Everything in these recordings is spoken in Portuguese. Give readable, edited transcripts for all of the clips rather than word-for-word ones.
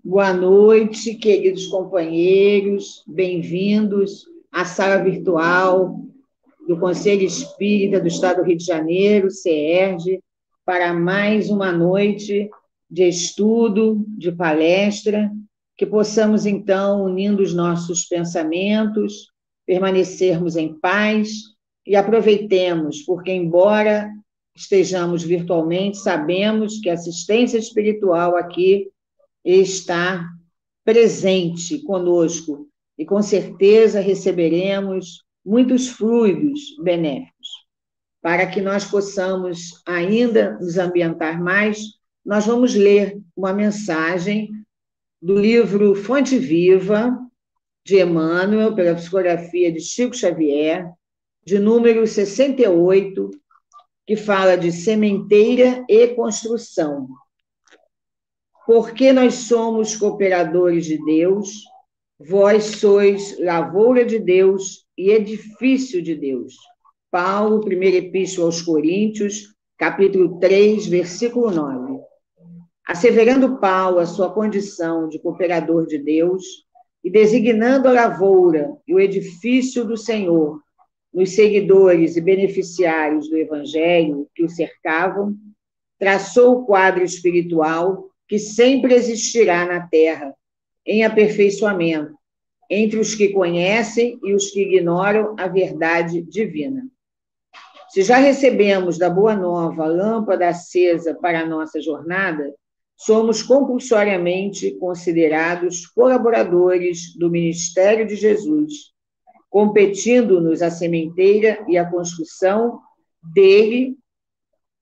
Boa noite, queridos companheiros, bem-vindos à sala virtual do Conselho Espírita do Estado do Rio de Janeiro, CERJ, para mais uma noite de estudo, de palestra, que possamos, então, unindo os nossos pensamentos, permanecermos em paz e aproveitemos, porque, embora estejamos virtualmente, sabemos que a assistência espiritual aqui está presente conosco e com certeza receberemos muitos fluidos benéficos. Para que nós possamos ainda nos ambientar mais, nós vamos ler uma mensagem do livro Fonte Viva, de Emmanuel, pela psicografia de Chico Xavier, de número 68, que fala de sementeira e construção. Porque nós somos cooperadores de Deus, vós sois lavoura de Deus e edifício de Deus. Paulo, primeira epístola aos Coríntios, capítulo 3, versículo 9. Asseverando Paulo a sua condição de cooperador de Deus e designando a lavoura e o edifício do Senhor nos seguidores e beneficiários do Evangelho que o cercavam, traçou o quadro espiritual que sempre existirá na Terra, em aperfeiçoamento, entre os que conhecem e os que ignoram a verdade divina. Se já recebemos da Boa Nova a lâmpada acesa para a nossa jornada, somos compulsoriamente considerados colaboradores do ministério de Jesus, competindo-nos a sementeira e a construção dele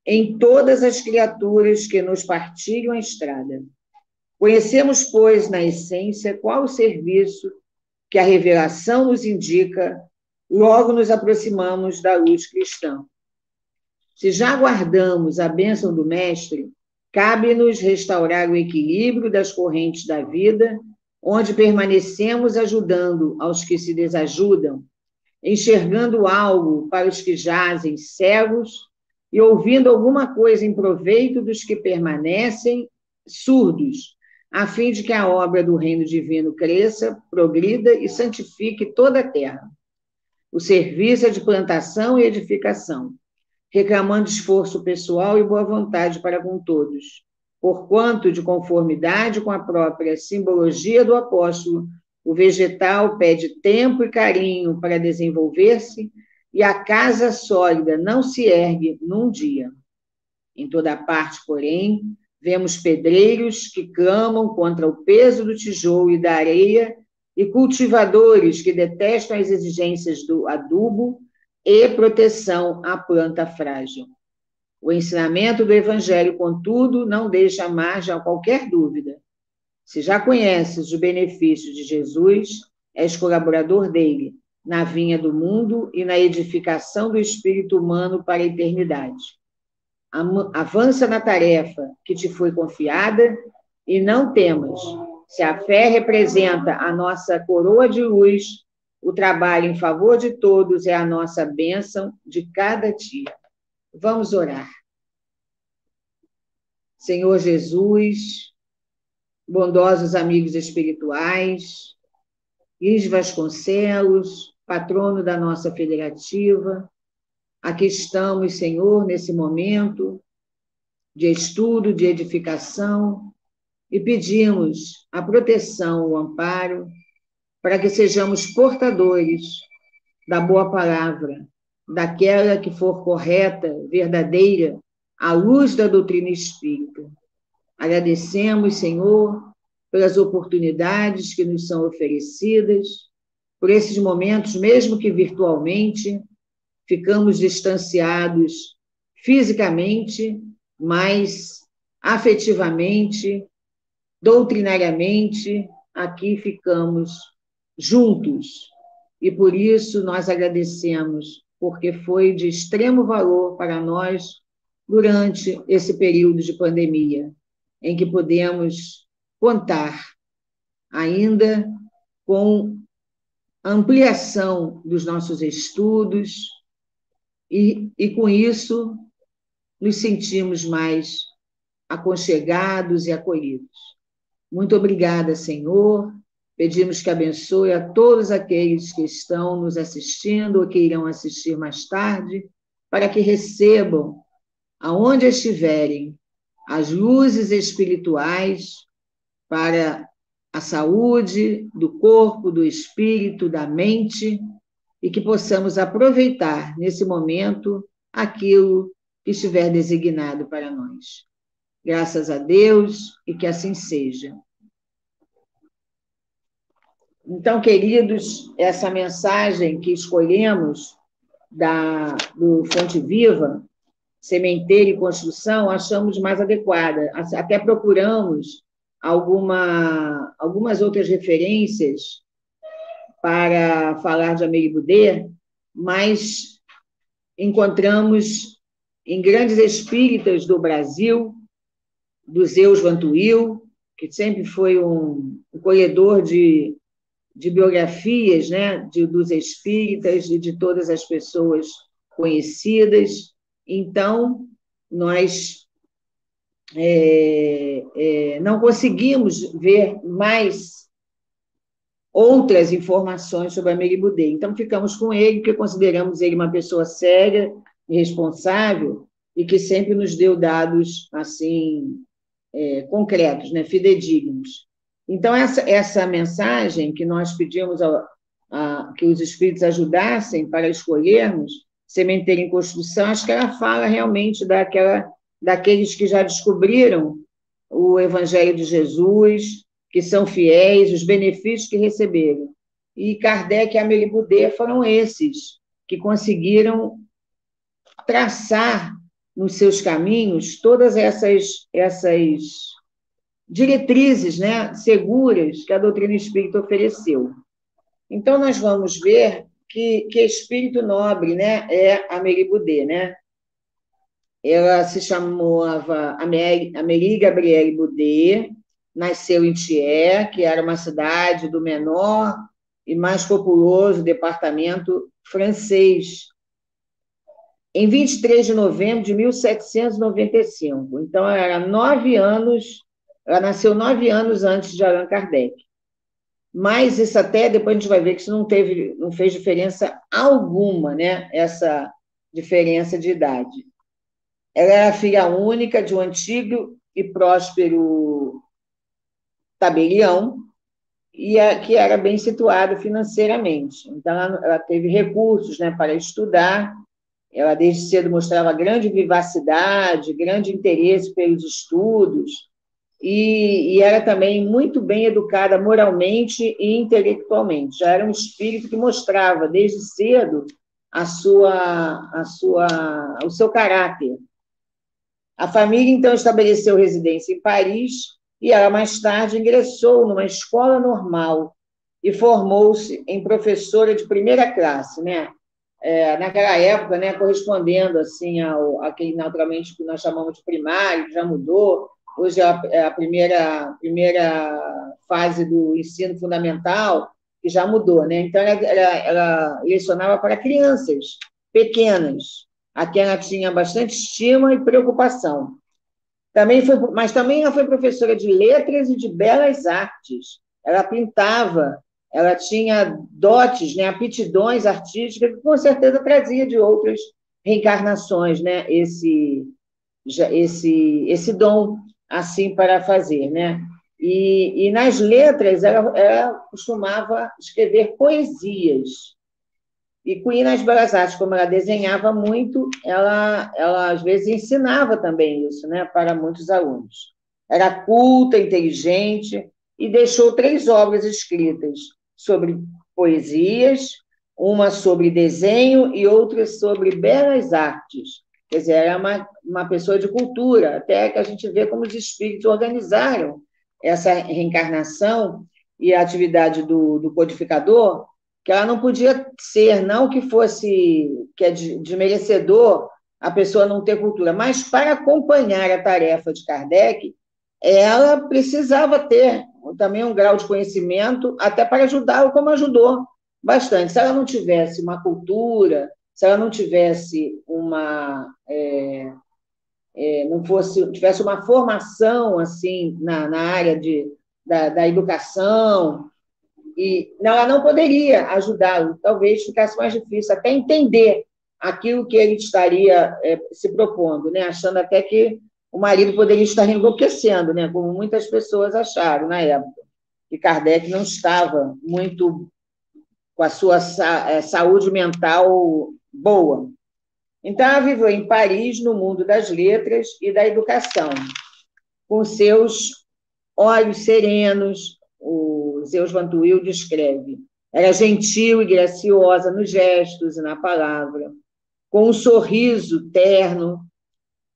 em todas as criaturas que nos partilham a estrada. Conhecemos, pois, na essência, qual o serviço que a revelação nos indica, logo nos aproximamos da luz cristã. Se já aguardamos a bênção do Mestre, cabe-nos restaurar o equilíbrio das correntes da vida, onde permanecemos ajudando aos que se desajudam, enxergando algo para os que jazem cegos e ouvindo alguma coisa em proveito dos que permanecem surdos, a fim de que a obra do reino divino cresça, progrida e santifique toda a terra. O serviço é de plantação e edificação, reclamando esforço pessoal e boa vontade para com todos, porquanto, de conformidade com a própria simbologia do apóstolo, o vegetal pede tempo e carinho para desenvolver-se e a casa sólida não se ergue num dia. Em toda parte, porém, vemos pedreiros que clamam contra o peso do tijolo e da areia e cultivadores que detestam as exigências do adubo e proteção à planta frágil. O ensinamento do Evangelho, contudo, não deixa margem a qualquer dúvida. Se já conheces o benefício de Jesus, és colaborador dele, na vinha do mundo e na edificação do espírito humano para a eternidade. Avança na tarefa que te foi confiada e não temas. Se a fé representa a nossa coroa de luz, o trabalho em favor de todos é a nossa bênção de cada dia. Vamos orar. Senhor Jesus, bondosos amigos espirituais, Luiz Vasconcelos, patrono da nossa federativa, aqui estamos, Senhor, nesse momento de estudo, de edificação, e pedimos a proteção, o amparo, para que sejamos portadores da boa palavra, daquela que for correta, verdadeira, à luz da doutrina espírita. Agradecemos, Senhor, pelas oportunidades que nos são oferecidas, por esses momentos, mesmo que virtualmente, ficamos distanciados fisicamente, mas afetivamente, doutrinariamente, aqui ficamos juntos. E por isso nós agradecemos, porque foi de extremo valor para nós durante esse período de pandemia, em que podemos contar ainda com ampliação dos nossos estudos e com isso nos sentimos mais aconchegados e acolhidos. Muito obrigada, Senhor. Pedimos que abençoe a todos aqueles que estão nos assistindo ou que irão assistir mais tarde, para que recebam, aonde estiverem, as luzes espirituais para a saúde do corpo, do espírito, da mente, e que possamos aproveitar nesse momento aquilo que estiver designado para nós. Graças a Deus e que assim seja. Então, queridos, essa mensagem que escolhemos do Fonte Viva, Sementeiro e Construção, achamos mais adequada. Até procuramos algumas outras referências para falar de Amélie Boudet, mas encontramos em grandes espíritas do Brasil, do Zeus Vantuil, que sempre foi um colhedor de biografias, né, dos espíritas e de todas as pessoas conhecidas. Então, nós não conseguimos ver mais outras informações sobre Amélie Boudet. Então, ficamos com ele, porque consideramos ele uma pessoa séria e responsável e que sempre nos deu dados assim concretos, né, fidedignos. Então, essa mensagem que nós pedimos que os espíritos ajudassem para escolhermos Sementeiro em Construção, acho que ela fala realmente daqueles que já descobriram o Evangelho de Jesus, que são fiéis, os benefícios que receberam. E Kardec e Amélie Boudet foram esses que conseguiram traçar nos seus caminhos todas essas diretrizes, né, seguras que a doutrina espírita ofereceu. Então, nós vamos ver que espírito nobre, né, é Amélie Boudet, né? Ela se chamava Amélie Gabrielle Boudet, nasceu em Thiers, que era uma cidade do menor e mais populoso departamento francês, em 23 de novembro de 1795. Então, ela nasceu 9 anos antes de Allan Kardec. Mas isso até, depois a gente vai ver que isso não fez diferença alguma, né? Essa diferença de idade. Ela era filha única de um antigo e próspero tabelião, que era bem situado financeiramente. Então, ela teve recursos, né, para estudar. Ela, desde cedo, mostrava grande vivacidade, grande interesse pelos estudos, e era também muito bem educada moralmente e intelectualmente. Já era um espírito que mostrava, desde cedo, o seu caráter. A família, então, estabeleceu residência em Paris e ela, mais tarde, ingressou numa escola normal e formou-se em professora de primeira classe, né? Naquela época, né, correspondendo assim aquele naturalmente que nós chamamos de primário, que já mudou. Hoje é a primeira fase do ensino fundamental, que já mudou, né? Então, ela lecionava para crianças pequenas, a quem ela tinha bastante estima e preocupação. Mas também ela foi professora de letras e de belas artes. Ela pintava, ela tinha dotes, né, aptidões artísticas, que com certeza trazia de outras reencarnações, né, esse dom assim para fazer, né? E nas letras ela costumava escrever poesias. E nas Belas Artes, como ela desenhava muito, ela às vezes ensinava também isso, né, para muitos alunos. Era culta, inteligente e deixou 3 obras escritas sobre poesias, uma sobre desenho e outra sobre belas artes. Quer dizer, era uma pessoa de cultura, até que a gente vê como os espíritos organizaram essa reencarnação e a atividade do codificador, que ela não podia ser, não que fosse que é de merecedor a pessoa não ter cultura, mas para acompanhar a tarefa de Kardec, ela precisava ter também um grau de conhecimento, até para ajudá-lo, como ajudou bastante. Se ela não tivesse uma cultura, se ela não tivesse tivesse uma formação assim na área da educação, e ela não poderia ajudá-lo, talvez ficasse mais difícil até entender aquilo que ele estaria se propondo, né? Achando até que o marido poderia estar enlouquecendo, né? Como muitas pessoas acharam na época, que Kardec não estava muito com a sua saúde mental boa. Então, ela viveu em Paris, no mundo das letras e da educação, com seus olhos serenos. O Zeus Vantuil descreve. Era gentil e graciosa nos gestos e na palavra, com um sorriso terno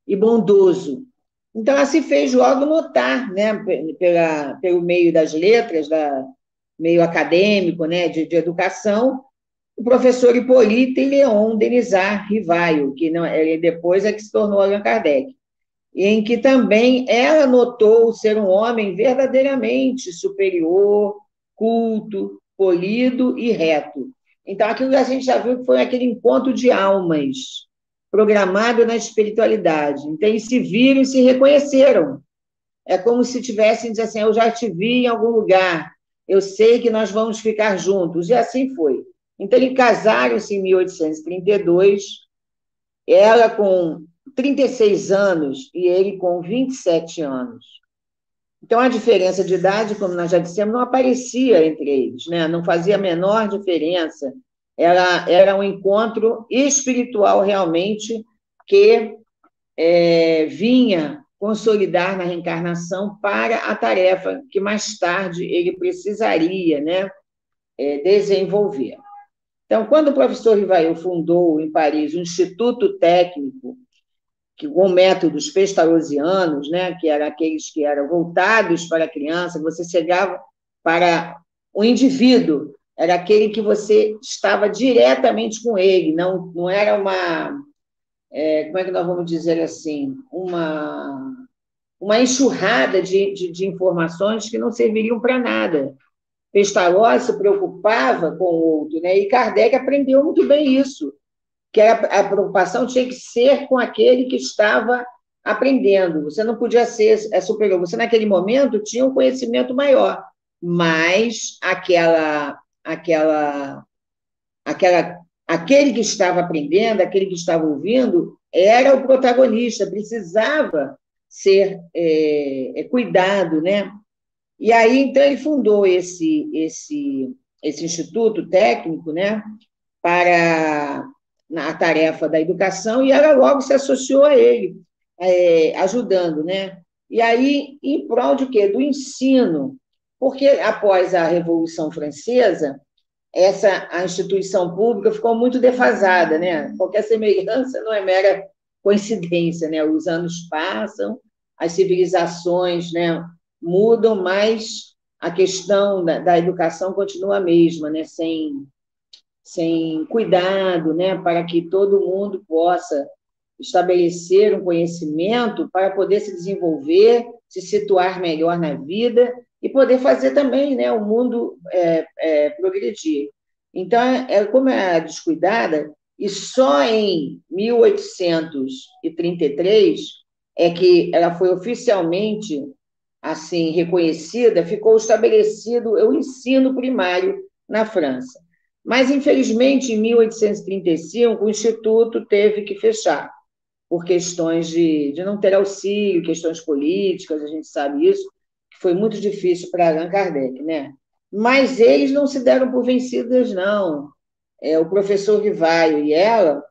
e bondoso. Então, ela se fez logo notar, né, pelo meio das letras, meio acadêmico, né, de educação, o professor Hippolyte Léon Denisard Rivaio, que não, ele depois é que se tornou Allan Kardec, em que também ela notou ser um homem verdadeiramente superior, culto, polido e reto. Então, aquilo que a gente já viu que foi aquele encontro de almas, programado na espiritualidade. Então, eles se viram e se reconheceram. É como se tivessem dito assim, eu já te vi em algum lugar, eu sei que nós vamos ficar juntos. E assim foi. Então, eles casaram-se em 1832, ela com 36 anos e ele com 27 anos. Então, a diferença de idade, como nós já dissemos, não aparecia entre eles, né? Não fazia a menor diferença. Era um encontro espiritual realmente que vinha consolidar na reencarnação para a tarefa que mais tarde ele precisaria, né, desenvolver. Então, quando o professor Rivail fundou em Paris o Instituto Técnico, com métodos pestalozzianos, né, que eram aqueles que eram voltados para a criança, você chegava para o indivíduo, era aquele que você estava diretamente com ele, não era como é que nós vamos dizer assim, uma enxurrada de informações que não serviriam para nada. Pestalozzi se preocupava com o outro, né? E Kardec aprendeu muito bem isso, que a preocupação tinha que ser com aquele que estava aprendendo. Você não podia ser superior. Você, naquele momento, tinha um conhecimento maior, mas aquele que estava aprendendo, aquele que estava ouvindo, era o protagonista, precisava ser cuidado, né? E aí, então, ele fundou esse instituto técnico, né, para a tarefa da educação, e ela logo se associou a ele, ajudando, né? E aí, em prol de quê? Do ensino, porque após a Revolução Francesa, a instituição pública ficou muito defasada, né? Qualquer semelhança não é mera coincidência, né? Os anos passam, as civilizações, né, mudam, mas a questão da educação continua a mesma, né? Sem cuidado, né? Para que todo mundo possa estabelecer um conhecimento para poder se desenvolver, se situar melhor na vida e poder fazer também, né, o mundo progredir. Então, como é descuidada, e só em 1833 é que ela foi oficialmente assim reconhecida, ficou estabelecido o ensino primário na França. Mas, infelizmente, em 1835, o Instituto teve que fechar, por questões de não ter auxílio, questões políticas, a gente sabe isso, que foi muito difícil para Allan Kardec, né? Mas eles não se deram por vencidos, não. O professor Rivaio e ela,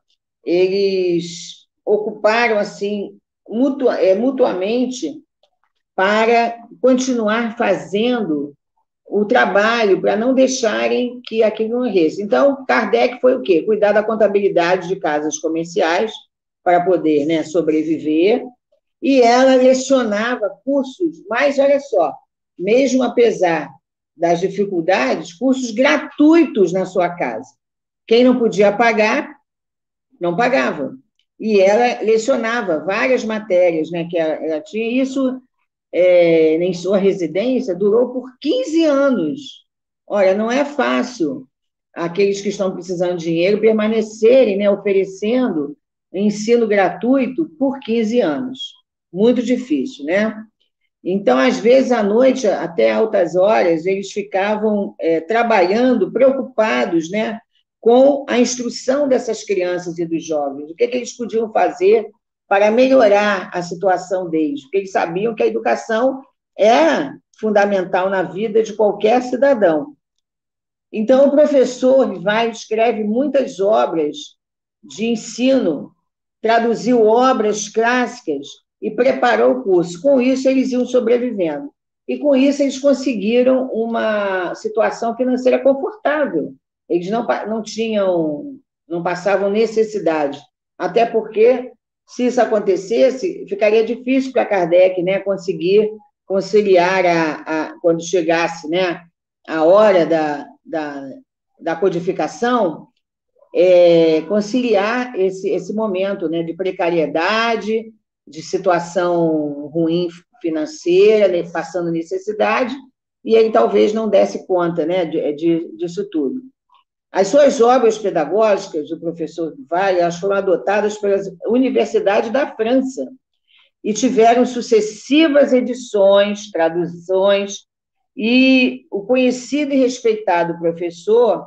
eles ocuparam, assim, mutuamente para continuar fazendo o trabalho, para não deixarem que aquilo morresse. Então, Kardec foi o quê? Cuidar da contabilidade de casas comerciais, para poder, né, sobreviver, e ela lecionava cursos, mas olha só, mesmo apesar das dificuldades, cursos gratuitos na sua casa. Quem não podia pagar, não pagava. E ela lecionava várias matérias, né, que ela tinha, isso em sua residência durou por 15 anos. Olha, não é fácil aqueles que estão precisando de dinheiro permanecerem, né, oferecendo ensino gratuito por 15 anos. Muito difícil, né? Então, às vezes, à noite, até altas horas, eles ficavam trabalhando, preocupados, né, com a instrução dessas crianças e dos jovens, o que eles podiam fazer para melhorar a situação deles, porque eles sabiam que a educação é fundamental na vida de qualquer cidadão. Então, o professor vai escreve muitas obras de ensino, traduziu obras clássicas e preparou o curso. Com isso, eles iam sobrevivendo. E, com isso, eles conseguiram uma situação financeira confortável. Eles não tinham, não passavam necessidade. Até porque, se isso acontecesse, ficaria difícil para Kardec, né, conseguir conciliar, quando chegasse, né, a hora da codificação, conciliar esse momento, né, de precariedade, de situação ruim financeira, né, passando necessidade, e ele talvez não desse conta, né, disso tudo. As suas obras pedagógicas, do professor Duval, elas foram adotadas pelas universidades da França e tiveram sucessivas edições, traduções, e o conhecido e respeitado professor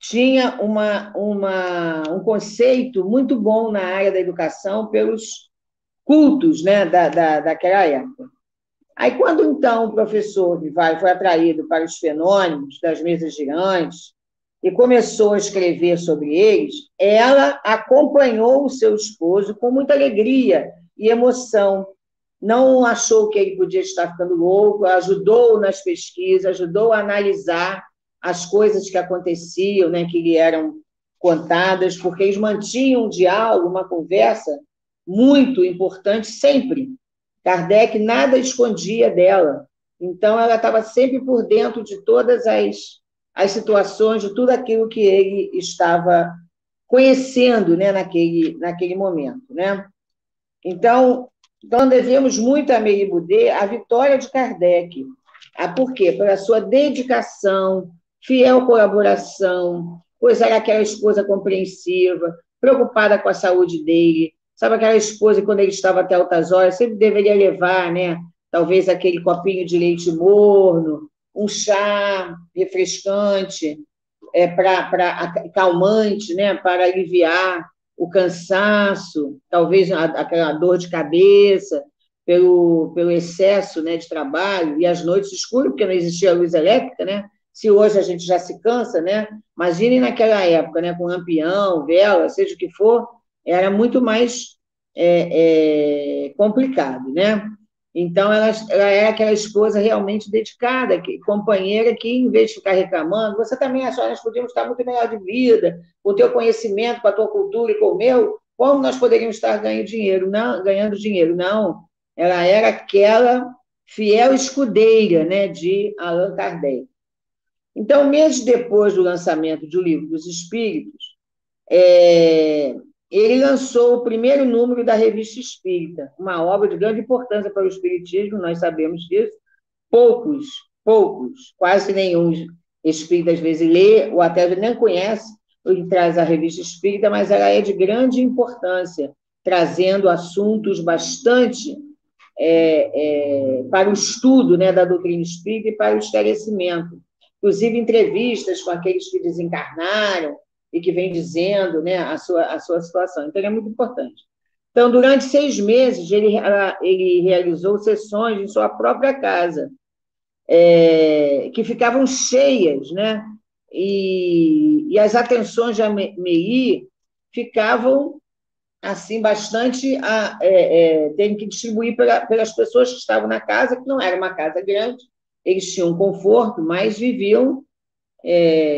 tinha um conceito muito bom na área da educação pelos cultos, né, daquela época. Aí, quando, então, o professor Vivaldi foi atraído para os fenômenos das mesas girantes e começou a escrever sobre eles, ela acompanhou o seu esposo com muita alegria e emoção. Não achou que ele podia estar ficando louco, ajudou nas pesquisas, ajudou a analisar as coisas que aconteciam, né, que lhe eram contadas, porque eles mantinham um diálogo, uma conversa muito importante sempre. Kardec nada escondia dela, então ela estava sempre por dentro de todas as situações, de tudo aquilo que ele estava conhecendo, né, naquele momento, né? Então, devemos muito a Amélie Boudet a vitória de Kardec. Por quê? Pela sua dedicação, fiel colaboração, pois era aquela esposa compreensiva, preocupada com a saúde dele. Sabe aquela esposa que, quando ele estava até altas horas, sempre deveria levar, né? Talvez aquele copinho de leite morno, um chá refrescante, calmante, né? Para aliviar o cansaço, talvez aquela dor de cabeça, pelo excesso, né, de trabalho, e as noites escuras, porque não existia luz elétrica, né? Se hoje a gente já se cansa, né? Imagine naquela época, né, com lampião, vela, seja o que for, era muito mais complicado, né? Então, ela é aquela esposa realmente dedicada, companheira que, em vez de ficar reclamando, você também acha que nós podíamos estar muito melhor de vida, com o teu conhecimento, com a tua cultura e com o meu, como nós poderíamos estar ganhando dinheiro? Não, ganhando dinheiro, não. Ela era aquela fiel escudeira, né, de Allan Kardec. Então, meses depois do lançamento do Livro dos Espíritos, ele lançou o primeiro número da Revista Espírita, uma obra de grande importância para o espiritismo, nós sabemos disso. Poucos, quase nenhum espírita às vezes lê, ou até nem conhece o que traz a Revista Espírita, mas ela é de grande importância, trazendo assuntos bastante para o estudo, né, da doutrina espírita e para o esclarecimento. Inclusive, entrevistas com aqueles que desencarnaram e que vem dizendo, né, a sua situação. Então, é muito importante. Então, durante 6 meses, ele realizou sessões em sua própria casa, que ficavam cheias, né? E as atenções de Amélie ficavam assim bastante tendo que distribuir pelas pessoas que estavam na casa, que não era uma casa grande, eles tinham conforto, mas viviam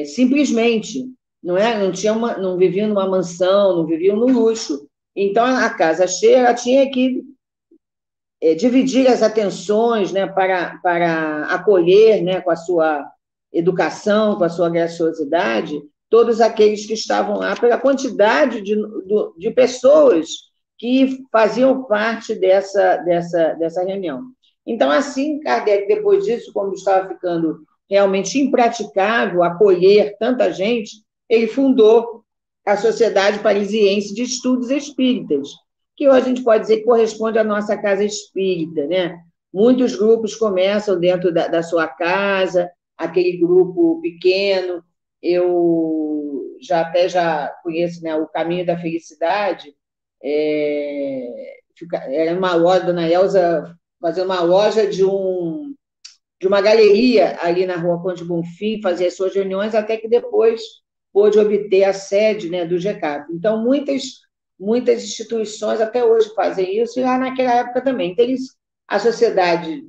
simplesmente, não viviam numa mansão, não viviam no luxo. Então, a casa cheia, ela tinha que dividir as atenções, né, para acolher, né, com a sua educação, com a sua graciosidade, todos aqueles que estavam lá, pela quantidade de pessoas que faziam parte dessa reunião. Então, assim, Kardec, depois disso, como estava ficando realmente impraticável acolher tanta gente, ele fundou a Sociedade Parisiense de Estudos Espíritas, que hoje a gente pode dizer que corresponde à nossa casa espírita, né? Muitos grupos começam dentro da sua casa, aquele grupo pequeno. Eu já conheço, né, o Caminho da Felicidade. Era uma loja, Dona Elza fazia uma loja de uma galeria ali na Rua Conde Bonfim, fazia as suas reuniões, até que depois pôde obter a sede, né, do GECAP. Então, muitas instituições até hoje fazem isso, e lá naquela época também. Então, a Sociedade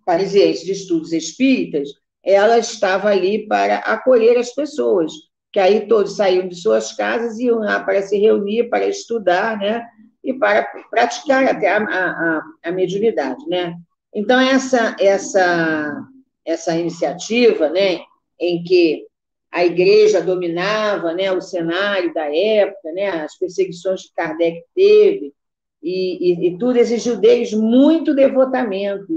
Parisiense de Estudos Espíritas, ela estava ali para acolher as pessoas, que aí todos saíam de suas casas e iam lá para se reunir, para estudar, né, e para praticar até a mediunidade, né? Então, essa iniciativa, né, em que a igreja dominava, né, o cenário da época, né, as perseguições que Kardec teve, e tudo exigiu deles muito devotamento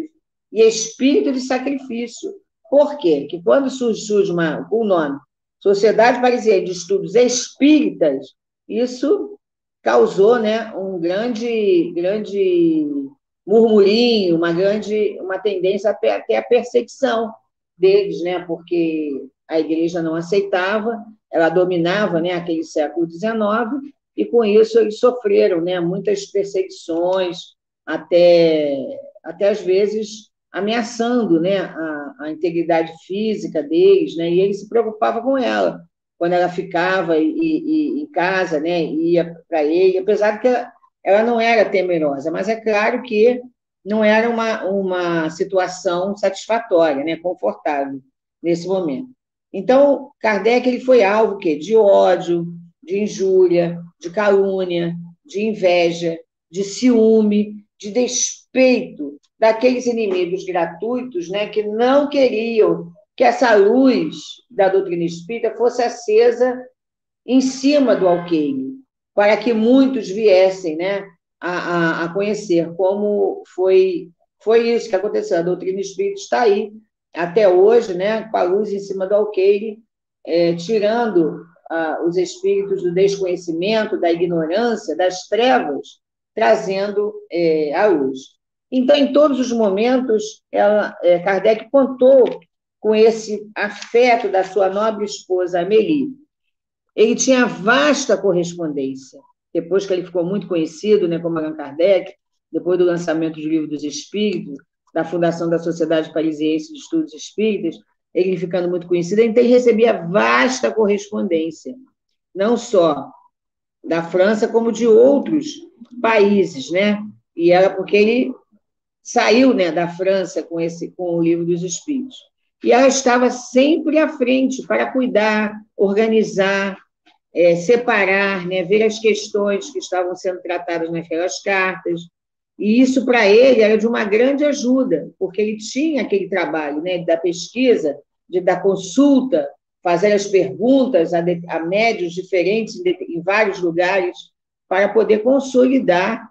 e espírito de sacrifício. Por quê? Que quando surge o nome Sociedade Parisiense de Estudos Espíritas, isso causou, né, um grande murmurinho, uma tendência até a perseguição deles, né, porque a igreja não aceitava, ela dominava, né, aquele século XIX, e com isso eles sofreram, né, muitas perseguições, até às vezes ameaçando, né, a integridade física deles, né, e ele se preocupava com ela, quando ela ficava em casa, né, ia para ele, apesar de que ela não era temerosa, mas é claro que não era uma situação satisfatória, né, confortável nesse momento. Então, Kardec ele foi alvo quê? De ódio, de injúria, de calúnia, de inveja, de ciúme, de despeito daqueles inimigos gratuitos, né, que não queriam que essa luz da doutrina espírita fosse acesa em cima do alqueire, para que muitos viessem, né, a conhecer como foi isso que aconteceu. A doutrina espírita está aí até hoje, né, com a luz em cima do alqueire, tirando os espíritos do desconhecimento, da ignorância, das trevas, trazendo a luz. Então, em todos os momentos, Kardec contou com esse afeto da sua nobre esposa Amélie. Ele tinha vasta correspondência. Depois que ele ficou muito conhecido, né, como Allan Kardec, depois do lançamento do Livro dos Espíritos, da fundação da Sociedade Parisiense de Estudos Espíritas, ele ficando muito conhecido, então ele recebia vasta correspondência, não só da França, como de outros países, né? E era porque ele saiu, né, da França com o Livro dos Espíritos. E ela estava sempre à frente para cuidar, organizar, separar, né, ver as questões que estavam sendo tratadas naquelas cartas. E isso, para ele, era de uma grande ajuda, porque ele tinha aquele trabalho, né, da pesquisa, da consulta, fazer as perguntas a médios diferentes em vários lugares, para poder consolidar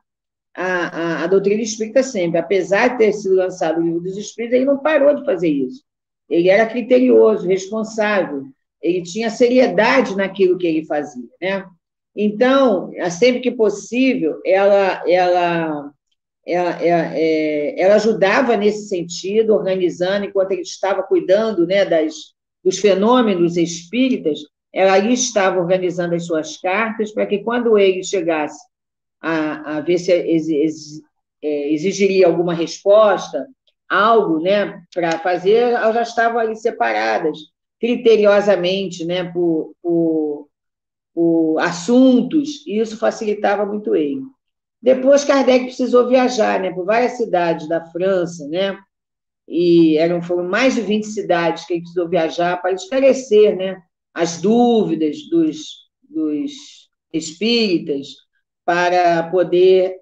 a doutrina espírita sempre. Apesar de ter sido lançado o Livro dos Espíritos, ele não parou de fazer isso. Ele era criterioso, responsável, ele tinha seriedade naquilo que ele fazia, né? Então, sempre que possível, ela ajudava nesse sentido, organizando, enquanto ele estava cuidando, né, dos fenômenos espíritas, ela ali estava organizando as suas cartas para que, quando ele chegasse a ver se exigiria alguma resposta, algo, né, para fazer, elas já estavam ali separadas, criteriosamente, né, por assuntos, e isso facilitava muito ele. Depois, Kardec precisou viajar, né, por várias cidades da França, né, e foram mais de 20 cidades que ele precisou viajar para esclarecer, né, as dúvidas dos espíritas, para poder,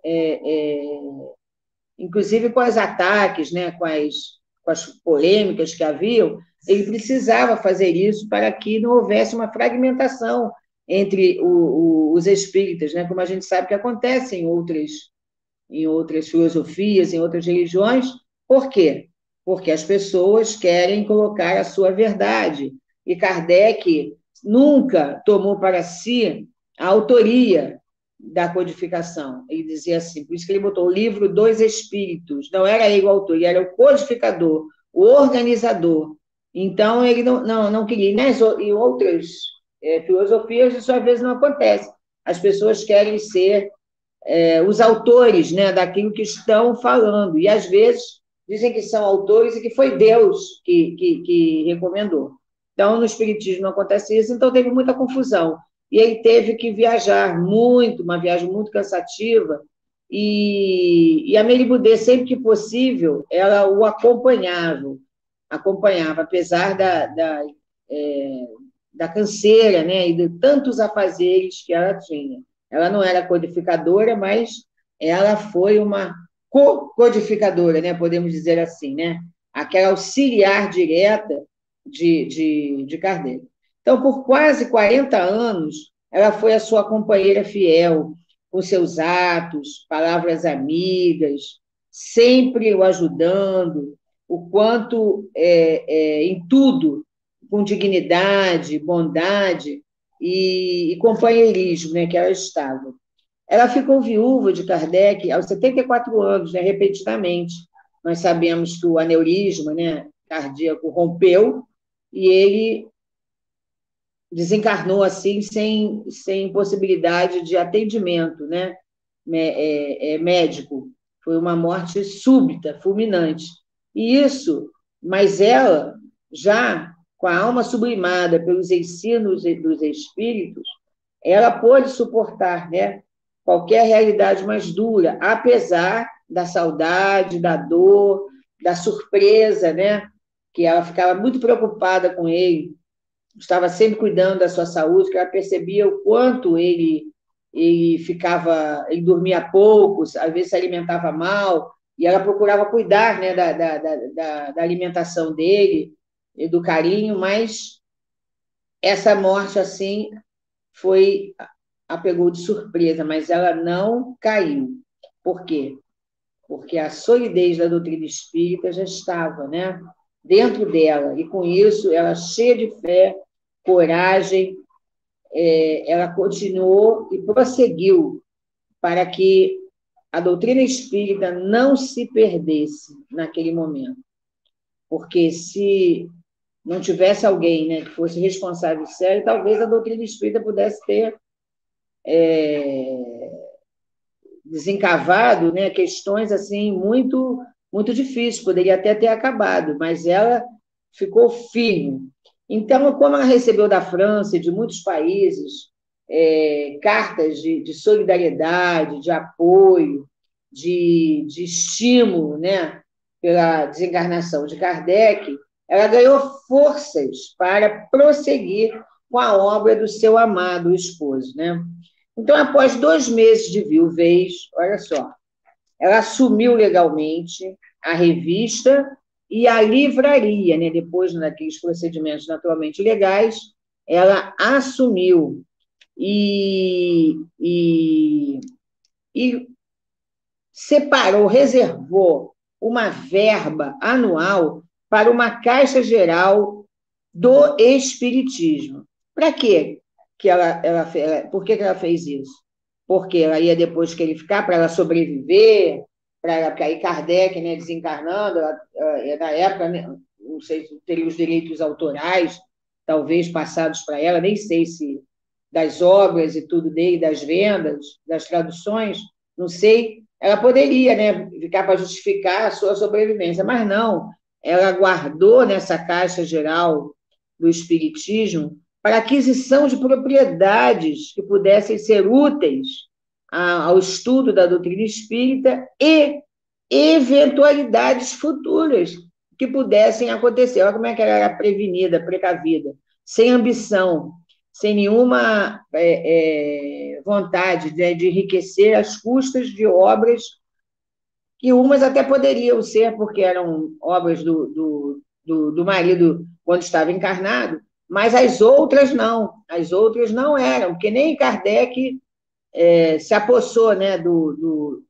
inclusive com os ataques, né, com as polêmicas que haviam, ele precisava fazer isso para que não houvesse uma fragmentação entre os espíritas, né, como a gente sabe que acontece em outras filosofias, em outras religiões. Por quê? Porque as pessoas querem colocar a sua verdade. E Kardec nunca tomou para si a autoria da codificação. Ele dizia assim, por isso que ele botou o livro dos Espíritos. Não era ele o autor, ele era o codificador, o organizador. Então, ele não queria. E outras filosofias, isso às vezes não acontece. As pessoas querem ser os autores, né, daquilo que estão falando. E, às vezes, dizem que são autores e que foi Deus que recomendou. Então, no Espiritismo não acontece isso, então teve muita confusão. E ele teve que viajar muito, uma viagem muito cansativa, e a Meribudê, sempre que possível, ela o acompanhava, apesar da canseira, né, e de tantos afazeres que ela tinha. Ela não era codificadora, mas ela foi uma co-codificadora, né, podemos dizer assim, né, aquela auxiliar direta de Kardec. Então, por quase 40 anos, ela foi a sua companheira fiel, com seus atos, palavras amigas, sempre o ajudando, o quanto, em tudo, com dignidade, bondade e companheirismo, né, que ela estava. Ela ficou viúva de Kardec aos 74 anos, né, repetidamente. Nós sabemos que o aneurisma, né, cardíaco rompeu e ele desencarnou assim, sem possibilidade de atendimento, né, médico. Foi uma morte súbita, fulminante. E isso, mas ela, já com a alma sublimada pelos ensinos dos espíritos, ela pôde suportar, né, qualquer realidade mais dura, apesar da saudade, da dor, da surpresa, né, que ela ficava muito preocupada com ele, estava sempre cuidando da sua saúde, que ela percebia o quanto ele dormia pouco, às vezes se alimentava mal, e ela procurava cuidar, né, da alimentação dele e do carinho, mas essa morte, assim, a pegou de surpresa, mas ela não caiu. Por quê? Porque a solidez da doutrina espírita já estava, né, dentro dela, e com isso, ela cheia de fé, coragem, ela continuou e prosseguiu para que a doutrina espírita não se perdesse naquele momento. Porque se não tivesse alguém, né, que fosse responsável sério, talvez a doutrina espírita pudesse ter desencavado, né, questões assim muito difíceis, poderia até ter acabado, mas ela ficou firme. Então, como ela recebeu da França e de muitos países cartas de solidariedade, de apoio, de estímulo, né, pela desencarnação de Kardec, ela ganhou forças para prosseguir com a obra do seu amado esposo, né? Então, após 2 meses de viuvez, olha só, ela assumiu legalmente a revista e a livraria, né? Depois, naqueles procedimentos naturalmente legais, ela assumiu e separou, reservou uma verba anual para uma Caixa Geral do Espiritismo. Para quê? Por que ela fez isso? Porque ela ia depois qualificar para ela sobreviver, porque aí Kardec, né, desencarnando, na época, né, não sei se teria os direitos autorais, talvez passados para ela, nem sei se das obras e tudo dele, das vendas, das traduções, não sei, ela poderia, né, ficar para justificar a sua sobrevivência, mas não, ela guardou nessa Caixa Geral do Espiritismo para aquisição de propriedades que pudessem ser úteis ao estudo da doutrina espírita e eventualidades futuras que pudessem acontecer. Olha como é que ela era prevenida, precavida, sem ambição, sem nenhuma vontade de enriquecer às custas de obras que umas até poderiam ser, porque eram obras do marido quando estava encarnado, mas as outras não eram, porque nem Kardec se apossou, né,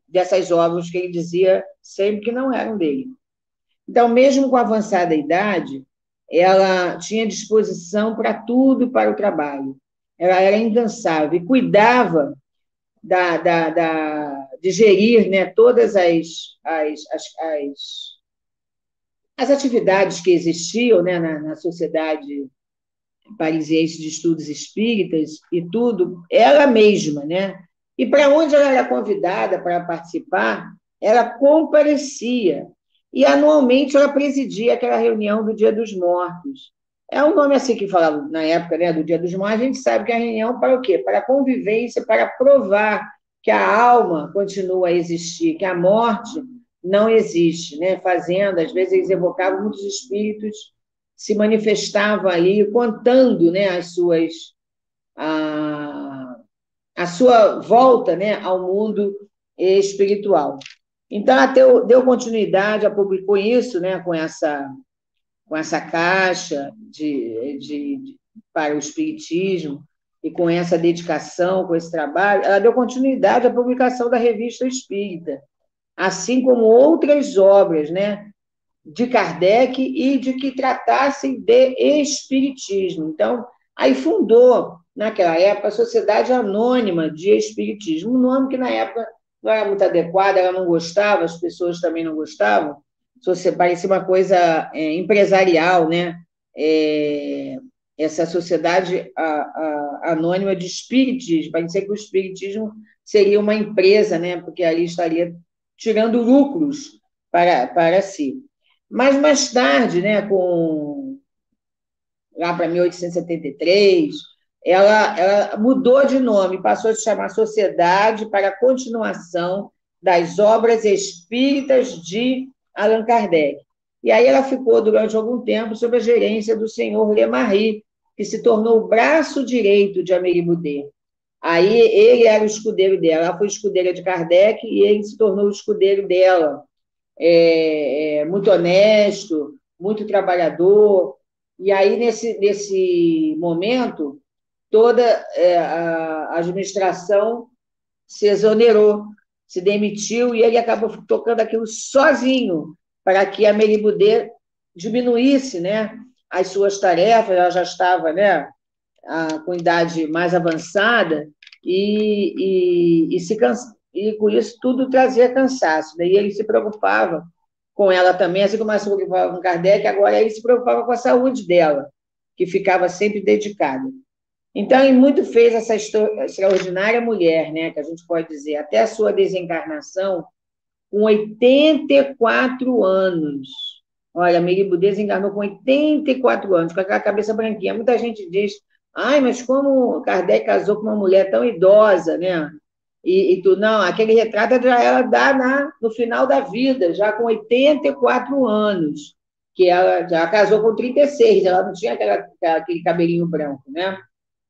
dessas obras que ele dizia sempre que não eram dele. Então, mesmo com avançada idade, ela tinha disposição para tudo e para o trabalho. Ela era incansável e cuidava de gerir, né, todas as atividades que existiam, né, na Sociedade Parisiense de Estudos Espíritas e tudo, ela mesma, né? E para onde ela era convidada para participar, ela comparecia. E anualmente ela presidia aquela reunião do Dia dos Mortos. É um nome assim que falava na época, né, do Dia dos Mortos, a gente sabe que a reunião para o quê? Para a convivência, para provar que a alma continua a existir, que a morte não existe, né? Fazendo, às vezes eles evocavam muitos espíritos se manifestavam ali contando, né, a sua volta, né, ao mundo espiritual. Então, ela deu continuidade, publicou isso, né, com essa caixa para o espiritismo e com essa dedicação, com esse trabalho, ela deu continuidade à publicação da Revista Espírita, assim como outras obras, né, de Kardec e de que tratassem de espiritismo. Então, aí fundou, naquela época, a Sociedade Anônima de Espiritismo, um nome que na época não era muito adequado, ela não gostava, as pessoas também não gostavam, parecia uma coisa empresarial, né? Essa Sociedade Anônima de Espiritismo, parecia que o espiritismo seria uma empresa, né? Porque ali estaria tirando lucros para si. Mas mais tarde, né, lá para 1873, ela mudou de nome, passou a se chamar Sociedade para a Continuação das Obras Espíritas de Allan Kardec. E aí ela ficou, durante algum tempo, sob a gerência do senhor Lemarie, que se tornou o braço direito de Amélie Boudet. Aí ele era o escudeiro dela, ela foi escudeira de Kardec e ele se tornou o escudeiro dela. Muito honesto, muito trabalhador. E aí, nesse momento, toda a administração se exonerou, se demitiu, e ele acabou tocando aquilo sozinho, para que a Amélie Boudet diminuísse, né, as suas tarefas. Ela já estava, né, com idade mais avançada, e com isso tudo trazia cansaço. Daí ele se preocupava com ela também, assim como ela se preocupava com Kardec, agora ele se preocupava com a saúde dela, que ficava sempre dedicada. Então, ele muito fez essa extraordinária mulher, né, que a gente pode dizer, até a sua desencarnação, com 84 anos. Olha, a Amélie Boudet desencarnou com 84 anos, com aquela cabeça branquinha. Muita gente diz, ai, mas como Kardec casou com uma mulher tão idosa, né? E tu, não, aquele retrato já ela dá no final da vida, já com 84 anos, que ela já casou com 36, ela não tinha aquele cabelinho branco, né?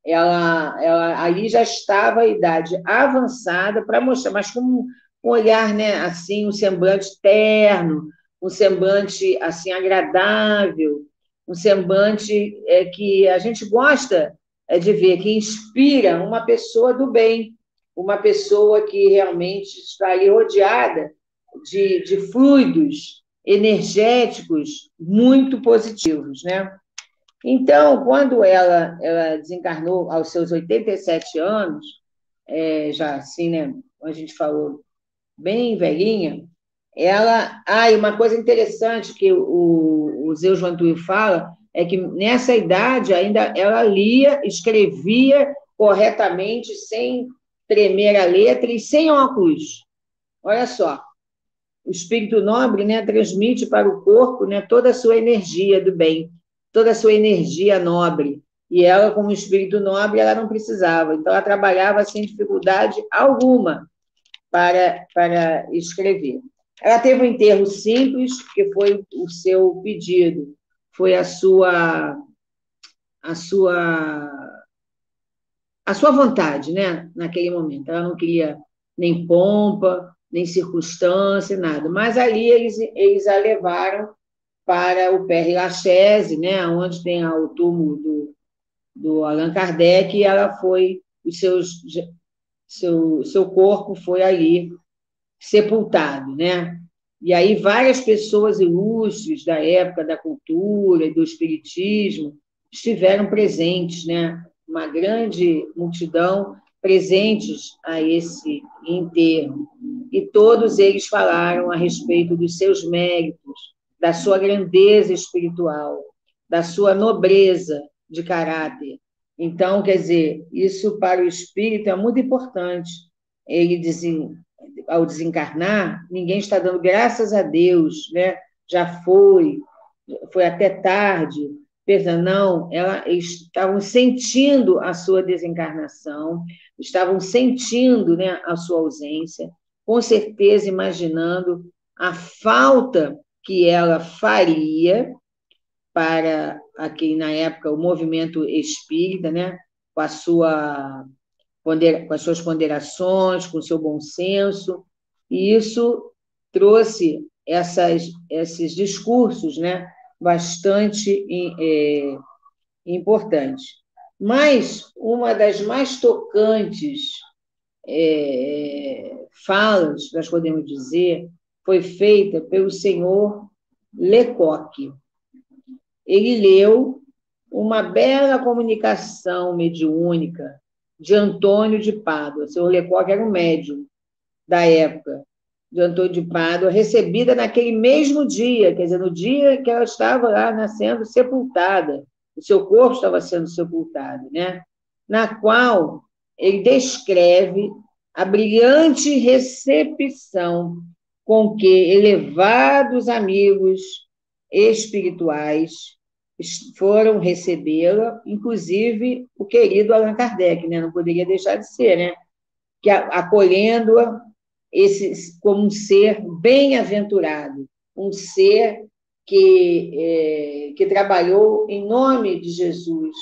Ela ali já estava a idade avançada para mostrar, mas com um olhar, né, assim, um semblante terno, um semblante assim agradável, um semblante que a gente gosta de ver, que inspira uma pessoa do bem, uma pessoa que realmente está ali rodeada de fluidos energéticos muito positivos, né? Então, quando ela desencarnou aos seus 87 anos, já assim, né, como a gente falou, bem velhinha, ela... e uma coisa interessante que o Zeu João Antúnio fala é que nessa idade ainda ela lia, escrevia corretamente, sem tremer a letra e sem óculos. Olha só, o espírito nobre, né, transmite para o corpo, né, toda a sua energia do bem, toda a sua energia nobre. E ela, como espírito nobre, ela não precisava. Então, ela trabalhava sem dificuldade alguma para escrever. Ela teve um enterro simples, que foi o seu pedido, foi a sua vontade, né, naquele momento. Ela não queria nem pompa, nem circunstância, nada. Mas ali eles a levaram para o Père Lachaise, né, onde tem o túmulo do Allan Kardec, e ela foi, seu corpo foi ali sepultado, né? E aí várias pessoas ilustres da época da cultura e do espiritismo estiveram presentes, né? Uma grande multidão presentes a esse enterro. E todos eles falaram a respeito dos seus méritos, da sua grandeza espiritual, da sua nobreza de caráter. Então, quer dizer, isso para o espírito é muito importante. Ele, ao desencarnar, ninguém está dando graças a Deus, né? Já foi até tarde. Não, eles estavam sentindo a sua desencarnação, estavam sentindo, né, a sua ausência, com certeza imaginando a falta que ela faria para aqui na época o movimento espírita, né, com a sua com as suas ponderações, com o seu bom senso, e isso trouxe esses discursos, né, bastante importantes. Mas uma das mais tocantes falas, nós podemos dizer, foi feita pelo senhor Lecoq. Ele leu uma bela comunicação mediúnica de Antônio de Pádua. O senhor Lecoq era um médium da época, de Antônio de Pádua, recebida naquele mesmo dia, quer dizer, no dia que ela estava lá sendo sepultada, o seu corpo estava sendo sepultado, né? Na qual ele descreve a brilhante recepção com que elevados amigos espirituais foram recebê-la, inclusive o querido Allan Kardec, né? Não poderia deixar de ser, né? Que acolhendo-a como um ser bem-aventurado, um ser que trabalhou em nome de Jesus,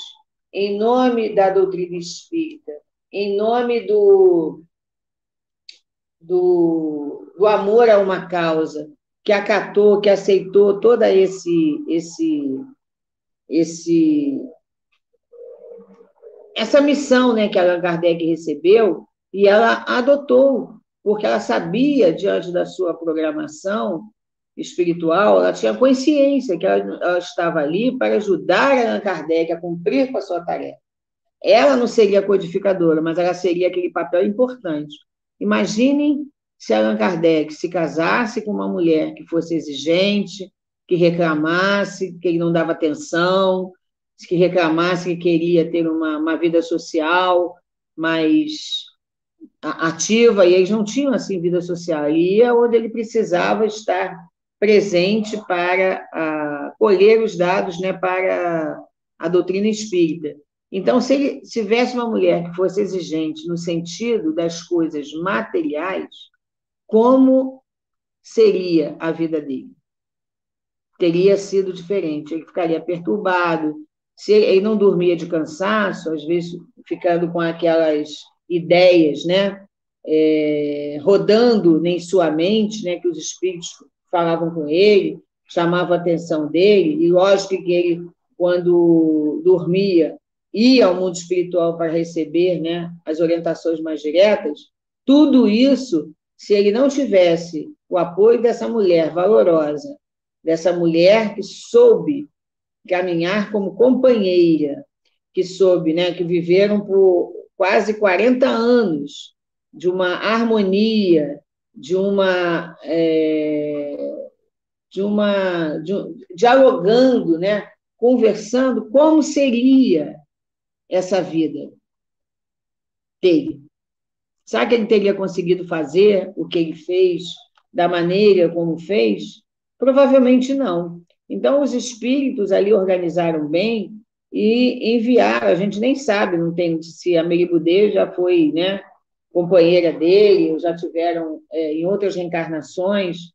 em nome da doutrina espírita, em nome do amor a uma causa, que acatou, que aceitou toda essa missão, né, que Allan Kardec recebeu, e ela adotou, porque ela sabia, diante da sua programação espiritual, ela tinha consciência que ela estava ali para ajudar Allan Kardec a cumprir com a sua tarefa. Ela não seria codificadora, mas ela seria aquele papel importante. Imaginem se Allan Kardec se casasse com uma mulher que fosse exigente, que reclamasse, que ele não dava atenção, que reclamasse que queria ter uma vida social mais ativa, e eles não tinham, assim, vida social. Ele ia onde ele precisava estar presente para colher os dados, né, para a doutrina espírita. Então, se ele tivesse uma mulher que fosse exigente no sentido das coisas materiais, como seria a vida dele? Teria sido diferente, ele ficaria perturbado, se ele não dormia de cansaço, às vezes ficando com aquelas ideias, né, rodando em sua mente, né, que os espíritos falavam com ele, chamavam a atenção dele, e lógico que ele, quando dormia, ia ao mundo espiritual para receber, né, as orientações mais diretas. Tudo isso, se ele não tivesse o apoio dessa mulher valorosa, dessa mulher que soube caminhar como companheira, que soube, né, que viveram por quase 40 anos de uma harmonia, dialogando, né, conversando, como seria essa vida dele. Será que ele teria conseguido fazer o que ele fez da maneira como fez? Provavelmente não. Então, os espíritos ali organizaram bem e enviaram. A gente nem sabe, não tem se a Mary Boudet já foi, né, companheira dele, ou já tiveram, em outras reencarnações,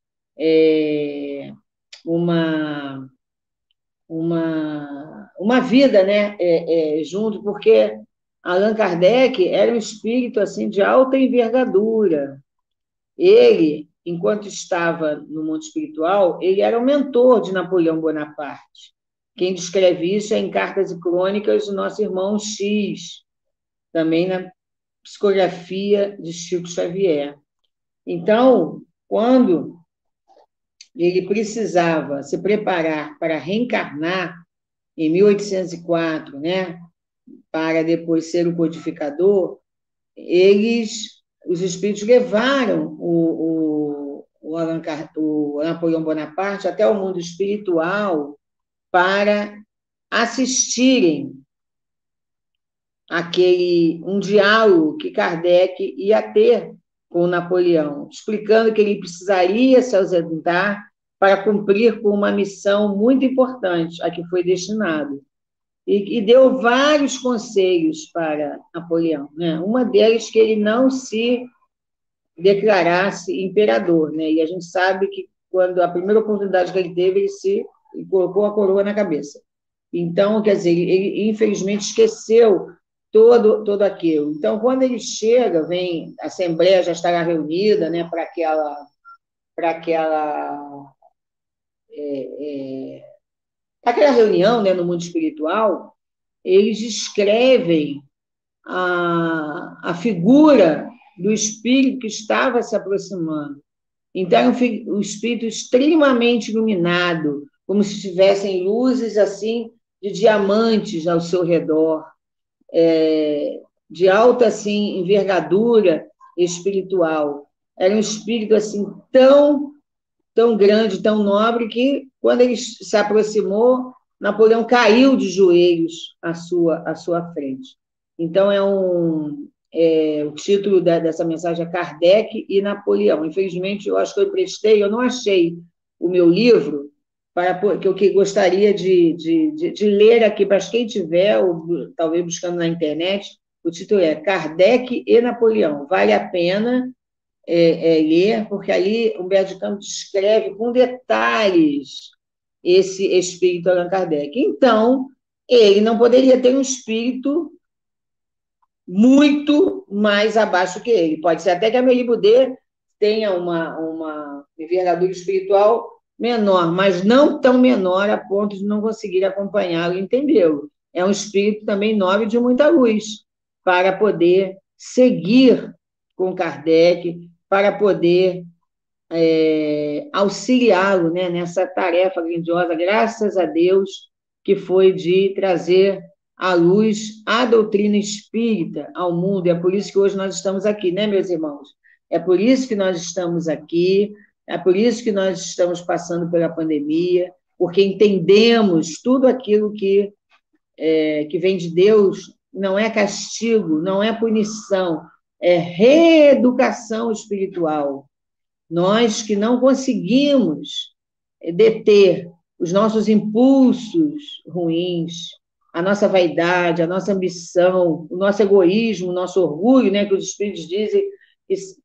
uma vida, né, junto, porque Allan Kardec era um espírito assim de alta envergadura. Ele, enquanto estava no mundo espiritual, ele era o mentor de Napoleão Bonaparte. Quem descreve isso é em Cartas e Crônicas do nosso irmão X, também na psicografia de Chico Xavier. Então, quando ele precisava se preparar para reencarnar em 1804, né, para depois ser o codificador, os espíritos levaram o Napoleão Bonaparte até o mundo espiritual para assistirem um diálogo que Kardec ia ter com Napoleão, explicando que ele precisaria se ausentar para cumprir com uma missão muito importante a que foi destinado. E deu vários conselhos para Napoleão, né? Uma delas que ele não se declarasse imperador, né? E a gente sabe que quando a primeira oportunidade que ele teve, ele colocou a coroa na cabeça. Então, quer dizer, ele infelizmente esqueceu todo aquilo. Então, quando ele chega, a Assembleia já estará reunida, né, para aquela reunião, né, no mundo espiritual, eles descrevem a figura do espírito que estava se aproximando. Então, era um espírito extremamente iluminado, como se tivessem luzes assim de diamantes ao seu redor, de alta assim envergadura espiritual. Era um espírito assim tão grande, tão nobre que quando ele se aproximou, Napoleão caiu de joelhos à sua frente. Então o título dessa mensagem é Kardec e Napoleão. Infelizmente, eu acho que eu não achei o meu livro, que eu gostaria de ler aqui, para quem tiver, ou talvez buscando na internet, o título é Kardec e Napoleão. Vale a pena ler, porque ali Humberto de Campos descreve com detalhes esse espírito Allan Kardec. Então, ele não poderia ter um espírito muito mais abaixo que ele. Pode ser até que a Amélie Boudet tenha uma envergadura espiritual menor, mas não tão menor a ponto de não conseguir acompanhá-lo e entendê-lo. É um espírito também nobre de muita luz, para poder seguir com Kardec, para poder auxiliá-lo, né, nessa tarefa grandiosa, graças a Deus, que foi de trazer à luz a doutrina espírita ao mundo. E é por isso que hoje nós estamos aqui, né, meus irmãos? É por isso que nós estamos aqui, é por isso que nós estamos passando pela pandemia, porque entendemos tudo aquilo que vem de Deus, não é castigo, não é punição, é reeducação espiritual. Nós que não conseguimos deter os nossos impulsos ruins, a nossa vaidade, a nossa ambição, o nosso egoísmo, o nosso orgulho, né, que os espíritos dizem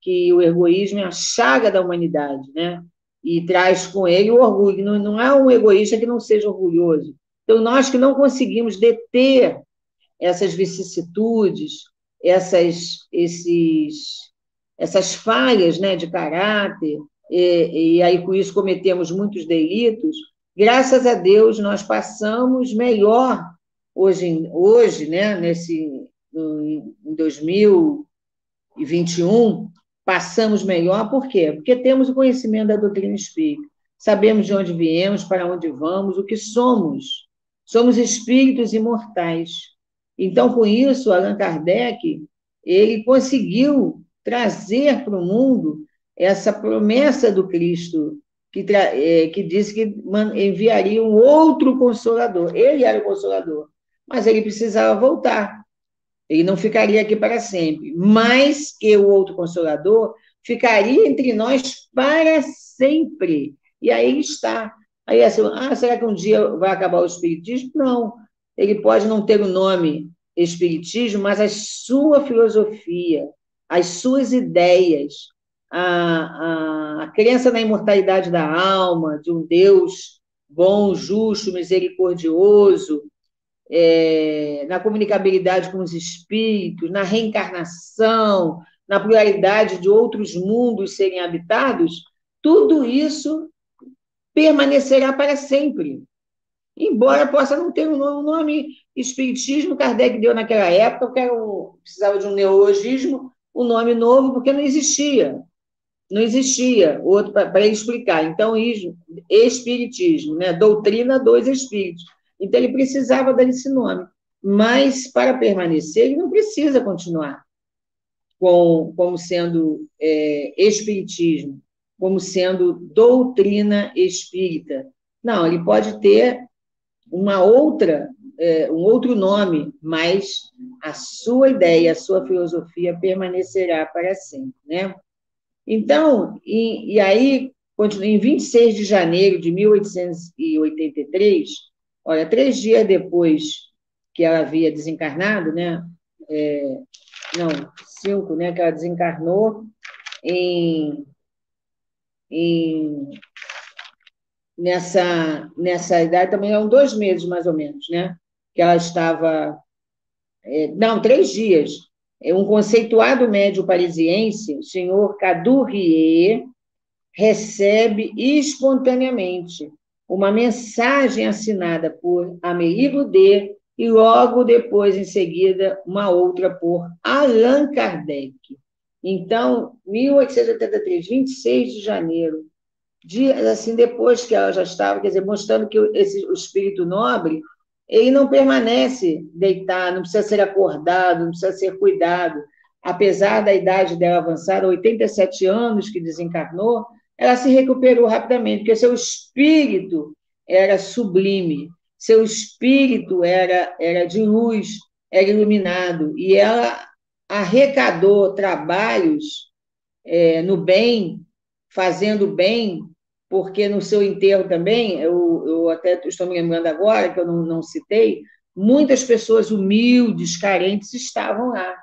que o egoísmo é a chaga da humanidade, né? E traz com ele o orgulho. Não há um egoísta que não seja orgulhoso. Então, nós que não conseguimos deter essas vicissitudes, essas falhas, né, de caráter, e aí com isso cometemos muitos delitos, graças a Deus nós passamos melhor hoje, né, em 2021, passamos melhor, por quê? Porque temos o conhecimento da doutrina espírita, sabemos de onde viemos, para onde vamos, o que somos. Somos espíritos imortais. Então, com isso, Allan Kardec, ele conseguiu trazer para o mundo essa promessa do Cristo, que disse que enviaria um outro Consolador. Ele era o Consolador, mas ele precisava voltar. Ele não ficaria aqui para sempre, mas que o outro Consolador ficaria entre nós para sempre. E aí ele está. Aí, assim, será que um dia vai acabar o Espiritismo? Não. Ele pode não ter o nome Espiritismo, mas a sua filosofia, as suas ideias, a crença na imortalidade da alma, de um Deus bom, justo, misericordioso, na comunicabilidade com os espíritos, na reencarnação, na pluralidade de outros mundos serem habitados, tudo isso permanecerá para sempre. Embora possa não ter um nome espiritismo, Kardec deu naquela época, porque precisava de um neologismo, um nome novo, porque não existia. Não existia outro para ele explicar. Então, espiritismo, né? Doutrina dos espíritos. Então, ele precisava desse nome. Mas, para permanecer, ele não precisa continuar. como sendo espiritismo, como sendo doutrina espírita. Não, ele pode ter um outro nome, mas a sua ideia, a sua filosofia permanecerá para sempre, né? Então, e aí, em 26 de janeiro de 1883, olha, 3 dias depois que ela havia desencarnado, né? Não, 5, né? Que ela desencarnou em, em, nessa idade, também eram 2 meses, mais ou menos, né? Que ela estava. Não, 3 dias. Um conceituado médium parisiense, o senhor Cadurrier, recebe espontaneamente uma mensagem assinada por Amélie Boudet e logo depois, em seguida, uma outra por Allan Kardec. Então, 1883, 26 de janeiro, assim, depois que ela já estava, quer dizer, mostrando que o espírito nobre, ele não permanece deitado, não precisa ser acordado, não precisa ser cuidado. Apesar da idade dela avançada, 87 anos que desencarnou, ela se recuperou rapidamente, porque seu espírito era sublime, seu espírito era de luz, era iluminado, e ela arrecadou trabalhos no bem, fazendo bem, porque no seu enterro também, eu até estou me lembrando agora, que eu não citei, muitas pessoas humildes, carentes, estavam lá,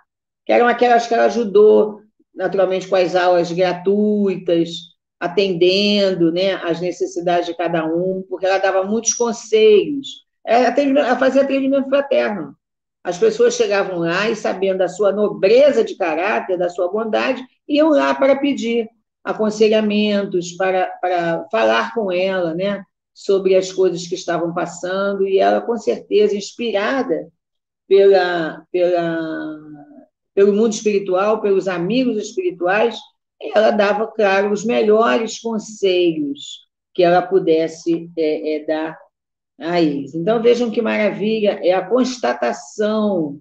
que eram aquelas que ela ajudou, naturalmente, com as aulas gratuitas, atendendo, né, às necessidades de cada um, porque ela dava muitos conselhos. Ela fazia atendimento fraterno. As pessoas chegavam lá e, sabendo da sua nobreza de caráter, da sua bondade, iam lá para pedir aconselhamentos, para falar com ela, né, sobre as coisas que estavam passando, e ela, com certeza, inspirada pelo mundo espiritual, pelos amigos espirituais, ela dava, claro, os melhores conselhos que ela pudesse dar a eles. Então, vejam que maravilha, é a constatação,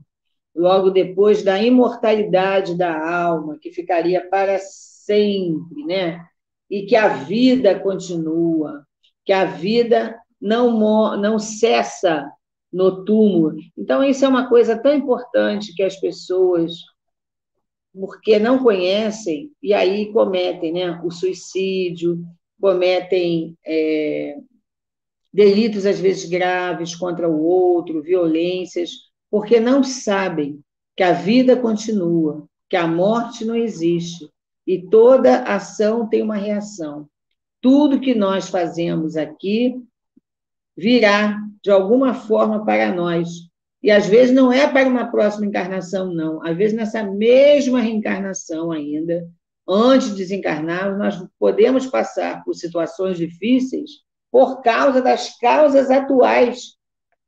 logo depois, da imortalidade da alma, que ficaria para sempre, né? E que a vida continua, que a vida não cessa no túmulo. Então, isso é uma coisa tão importante que as pessoas, porque não conhecem, e aí cometem, né, o suicídio, cometem delitos, às vezes, graves contra o outro, violências, porque não sabem que a vida continua, que a morte não existe, e toda ação tem uma reação. Tudo que nós fazemos aqui virá, de alguma forma, para nós. E, às vezes, não é para uma próxima encarnação, não. Às vezes, nessa mesma reencarnação ainda, antes de desencarnar, nós podemos passar por situações difíceis por causa das causas atuais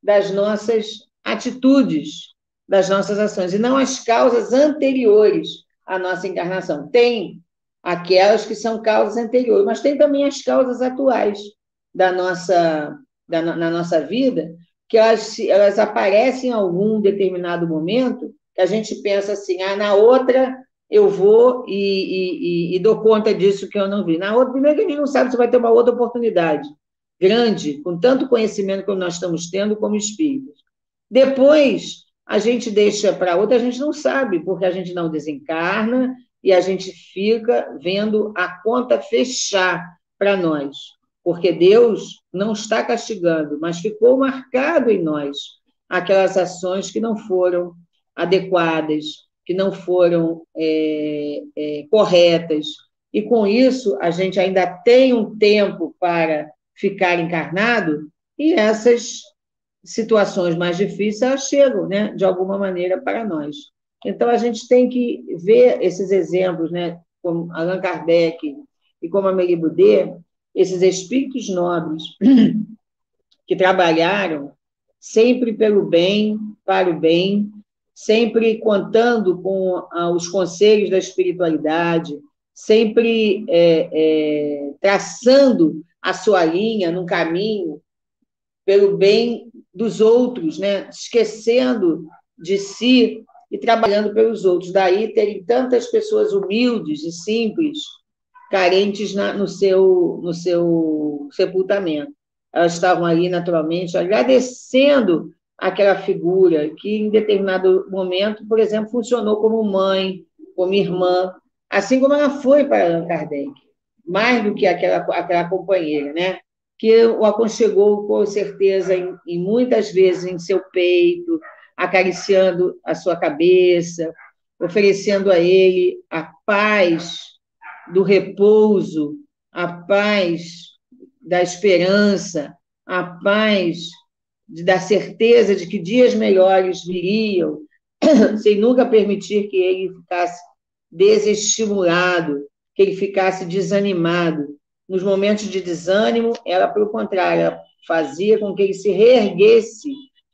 das nossas atitudes, das nossas ações, e não as causas anteriores à nossa encarnação. Tem aquelas que são causas anteriores, mas tem também as causas atuais na nossa vida, que elas aparecem em algum determinado momento, que a gente pensa assim, na outra eu vou e dou conta disso que eu não vi. Na outra, primeiro que a gente não sabe se vai ter uma outra oportunidade grande, com tanto conhecimento que nós estamos tendo como espíritos. Depois, a gente deixa para outra, a gente não sabe, porque a gente não desencarna e a gente fica vendo a conta fechar para nós, porque Deus não está castigando, mas ficou marcado em nós aquelas ações que não foram adequadas, que não foram corretas, e com isso a gente ainda tem um tempo para ficar encarnado, e essas situações mais difíceis elas chegam, né, de alguma maneira para nós. Então, a gente tem que ver esses exemplos, né, como Allan Kardec e como Amélie Boudet, esses espíritos nobres que trabalharam sempre pelo bem, para o bem, sempre contando com os conselhos da espiritualidade, sempre traçando a sua linha num caminho pelo bem dos outros, né? Esquecendo de si e trabalhando pelos outros. Daí terem tantas pessoas humildes e simples, carentes no seu sepultamento. Elas estavam ali, naturalmente, agradecendo aquela figura que, em determinado momento, por exemplo, funcionou como mãe, como irmã, assim como ela foi para Allan Kardec, mais do que aquela companheira, né? Que o aconchegou, com certeza, em muitas vezes em seu peito, acariciando a sua cabeça, oferecendo a ele a paz do repouso, a paz da esperança, a paz da certeza de que dias melhores viriam, sem nunca permitir que ele ficasse desestimulado, que ele ficasse desanimado. Nos momentos de desânimo, ela, pelo contrário, ela fazia com que ele se reerguesse,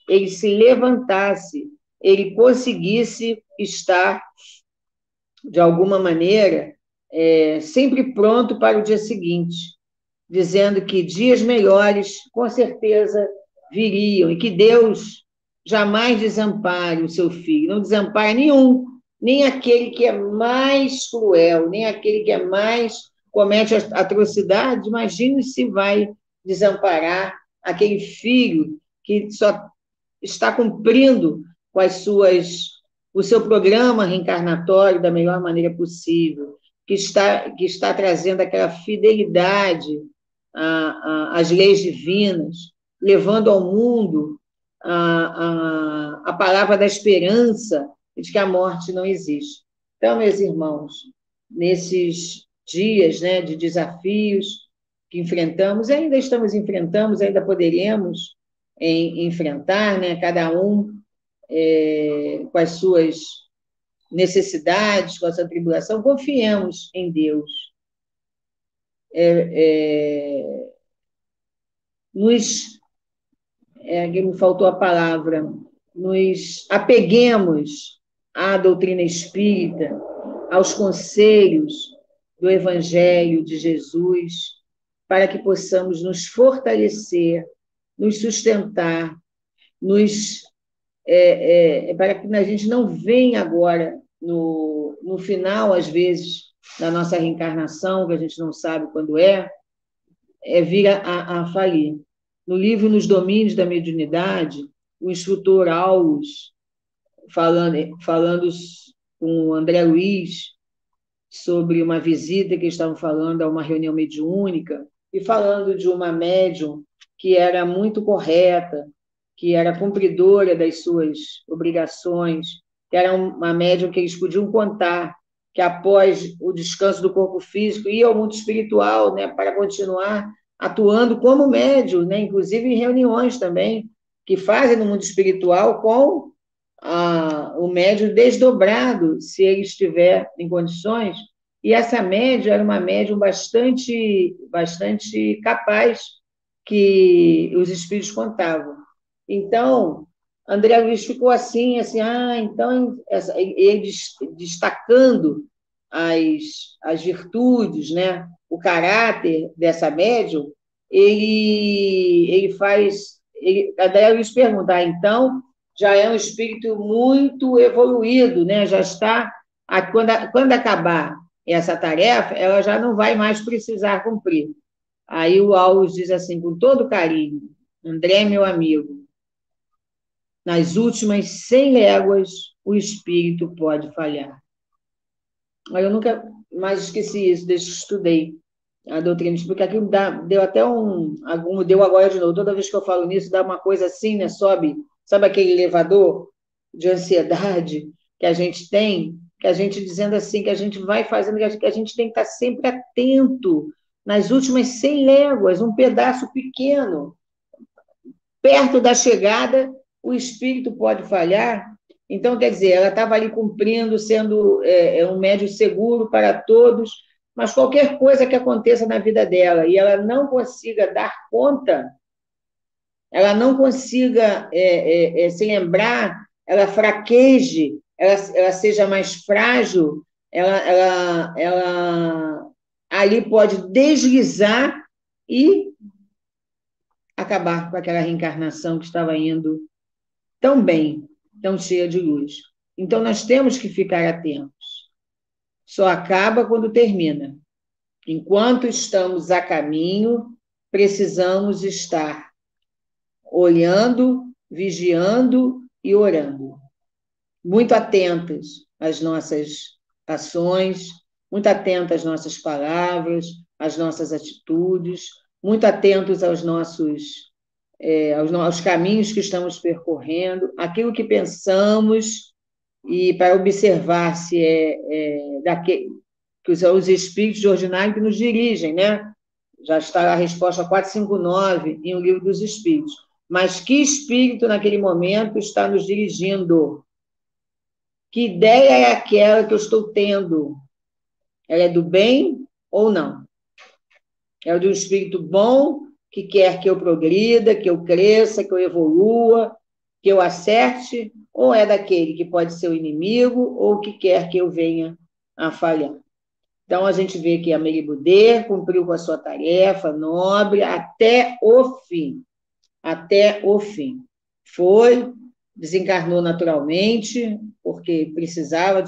ele se levantasse, ele conseguisse estar, de alguma maneira, sempre pronto para o dia seguinte, dizendo que dias melhores, com certeza, viriam, e que Deus jamais desampare o seu filho, não desampare nenhum, nem aquele que é mais cruel, nem aquele que é mais comete atrocidade. Imagine se vai desamparar aquele filho que só está cumprindo com o seu programa reencarnatório da melhor maneira possível, que está trazendo aquela fidelidade às leis divinas, levando ao mundo a palavra da esperança de que a morte não existe. Então, meus irmãos, nesses dias, né, de desafios que enfrentamos, ainda estamos enfrentando, ainda poderemos enfrentar, né, cada um com as suas necessidades, com a sua tribulação, confiemos em Deus. Aqui me faltou a palavra, nos apeguemos à doutrina espírita, aos conselhos do Evangelho de Jesus, para que possamos nos fortalecer, nos sustentar, para que a gente não venha agora, no final, às vezes, da nossa reencarnação, que a gente não sabe quando vir a falir. No livro Nos Domínios da Mediunidade, o instrutor Aulus, falando com o André Luiz sobre uma visita que estavam falando a uma reunião mediúnica, e falando de uma médium que era muito correta, que era cumpridora das suas obrigações, que era uma médium que eles podiam contar, que após o descanso do corpo físico ia ao mundo espiritual, né, para continuar atuando como médium, né, inclusive em reuniões também, que fazem no mundo espiritual com o médium desdobrado, se ele estiver em condições. E essa médium era uma médium bastante capaz, que os espíritos contavam. Então, André Luiz ficou assim, então, ele destacando as virtudes, né, o caráter dessa médium, André Luiz pergunta, então, já é um espírito muito evoluído, né, já está, quando acabar essa tarefa, ela já não vai mais precisar cumprir. Aí o Aulus diz assim, com todo carinho, André, meu amigo, nas últimas 100 léguas, o espírito pode falhar. Eu nunca mais esqueci isso, desde que estudei a doutrina, porque aquilo deu até deu agora de novo. Toda vez que eu falo nisso, dá uma coisa assim, né? Sabe aquele elevador de ansiedade que a gente tem, que a gente dizendo assim, que a gente vai fazendo, que a gente tem que estar sempre atento nas últimas 100 léguas, um pedaço pequeno, perto da chegada, o espírito pode falhar. Então, quer dizer, ela estava ali cumprindo, sendo um médium seguro para todos, mas qualquer coisa que aconteça na vida dela e ela não consiga dar conta, ela não consiga se lembrar, ela fraqueje, ela seja mais frágil, ela ali pode deslizar e acabar com aquela reencarnação que estava indo tão bem, tão cheia de luz. Então, nós temos que ficar atentos. Só acaba quando termina. Enquanto estamos a caminho, precisamos estar olhando, vigiando e orando. Muito atentas às nossas ações, muito atentas às nossas palavras, às nossas atitudes, muito atentos aos aos caminhos que estamos percorrendo, aquilo que pensamos, e para observar se que são os espíritos ordinários que nos dirigem, né? Já está a resposta 459 em O Livro dos Espíritos. Mas que espírito, naquele momento, está nos dirigindo? Que ideia é aquela que eu estou tendo? Ela é do bem ou não? É de um espírito bom que quer que eu progrida, que eu cresça, que eu evolua, que eu acerte? Ou é daquele que pode ser o inimigo ou que quer que eu venha a falhar? Então, a gente vê que a Meribudê cumpriu com a sua tarefa nobre até o fim. Até o fim. Foi, desencarnou naturalmente, porque precisava,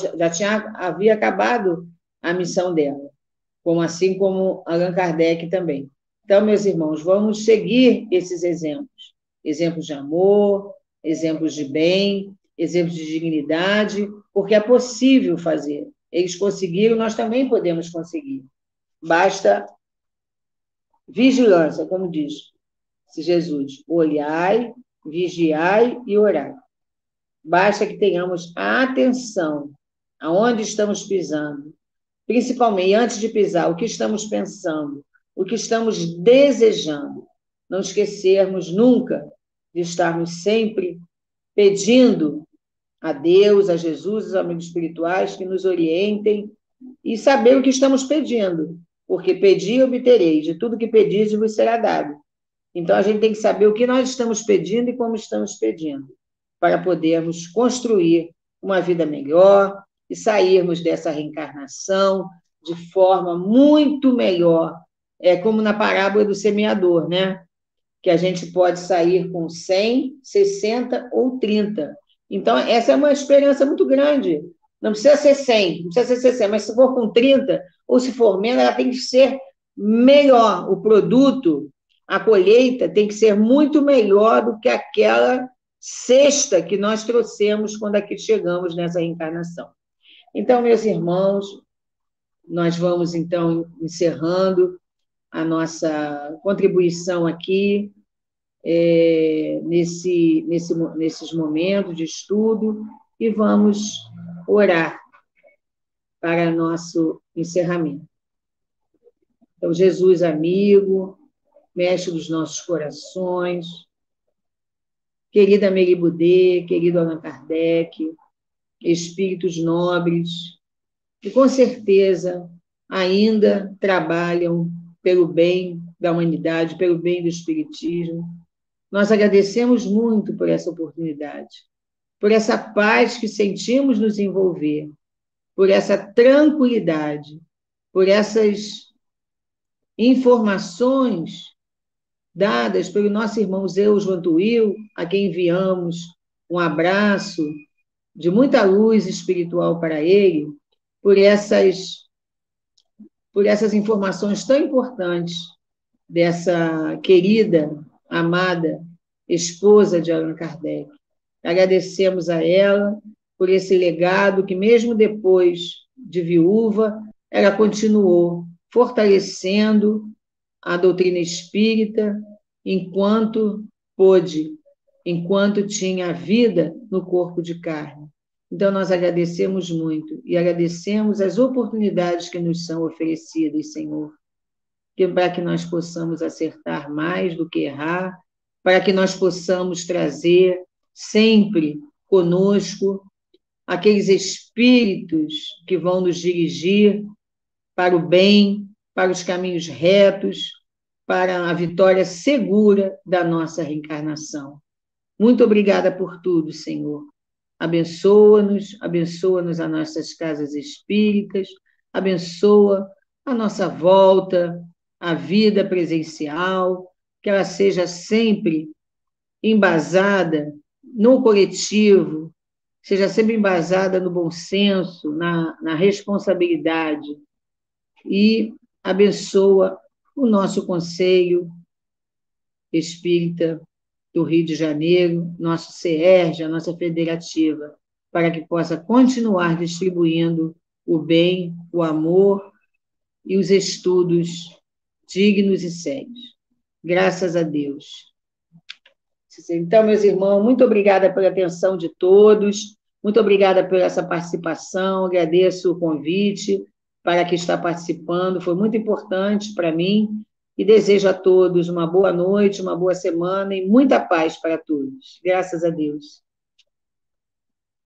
havia acabado a missão dela, assim como Allan Kardec também. Então, meus irmãos, vamos seguir esses exemplos. Exemplos de amor, exemplos de bem, exemplos de dignidade, porque é possível fazer. Eles conseguiram, nós também podemos conseguir. Basta vigilância, como diz Jesus, olhai, vigiai e orai. Basta que tenhamos atenção aonde estamos pisando, principalmente antes de pisar, o que estamos pensando, o que estamos desejando. Não esquecermos nunca de estarmos sempre pedindo a Deus, a Jesus, aos amigos espirituais que nos orientem e saber o que estamos pedindo, porque pedir e obtereis, de tudo que pedis vos será dado. Então, a gente tem que saber o que nós estamos pedindo e como estamos pedindo, para podermos construir uma vida melhor e sairmos dessa reencarnação de forma muito melhor. É como na parábola do semeador, né? Que a gente pode sair com 100, 60 ou 30. Então, essa é uma esperança muito grande. Não precisa ser 100, não precisa ser 60, mas se for com 30 ou se for menos, ela tem que ser melhor. O produto, a colheita, tem que ser muito melhor do que aquela cesta que nós trouxemos quando aqui chegamos nessa reencarnação. Então, meus irmãos, nós vamos, então, encerrando a nossa contribuição aqui, nesses momentos de estudo, e vamos orar para nosso encerramento. Então, Jesus amigo, mestre dos nossos corações, querida Meribudê, querido Allan Kardec, espíritos nobres, que com certeza ainda trabalham pelo bem da humanidade, pelo bem do espiritismo. Nós agradecemos muito por essa oportunidade, por essa paz que sentimos nos envolver, por essa tranquilidade, por essas informações dadas pelo nosso irmão Zeus Vantuil, a quem enviamos um abraço de muita luz espiritual para ele, por essas informações tão importantes dessa querida, amada esposa de Allan Kardec. Agradecemos a ela por esse legado que, mesmo depois de viúva, ela continuou fortalecendo a doutrina espírita enquanto pôde, enquanto tinha vida no corpo de carne. Então, nós agradecemos muito e agradecemos as oportunidades que nos são oferecidas, Senhor, para que nós possamos acertar mais do que errar, para que nós possamos trazer sempre conosco aqueles espíritos que vão nos dirigir para o bem, para os caminhos retos, para a vitória segura da nossa reencarnação. Muito obrigada por tudo, Senhor. Abençoa-nos as nossas casas espíritas, abençoa a nossa volta à vida presencial, que ela seja sempre embasada no coletivo, seja sempre embasada no bom senso, na responsabilidade, e abençoa o nosso Conselho Espírita do Rio de Janeiro, nosso CERJ, a nossa federativa, para que possa continuar distribuindo o bem, o amor e os estudos dignos e sérios. Graças a Deus. Então, meus irmãos, muito obrigada pela atenção de todos, muito obrigada por essa participação, agradeço o convite para que está participando, foi muito importante para mim, e desejo a todos uma boa noite, uma boa semana e muita paz para todos. Graças a Deus.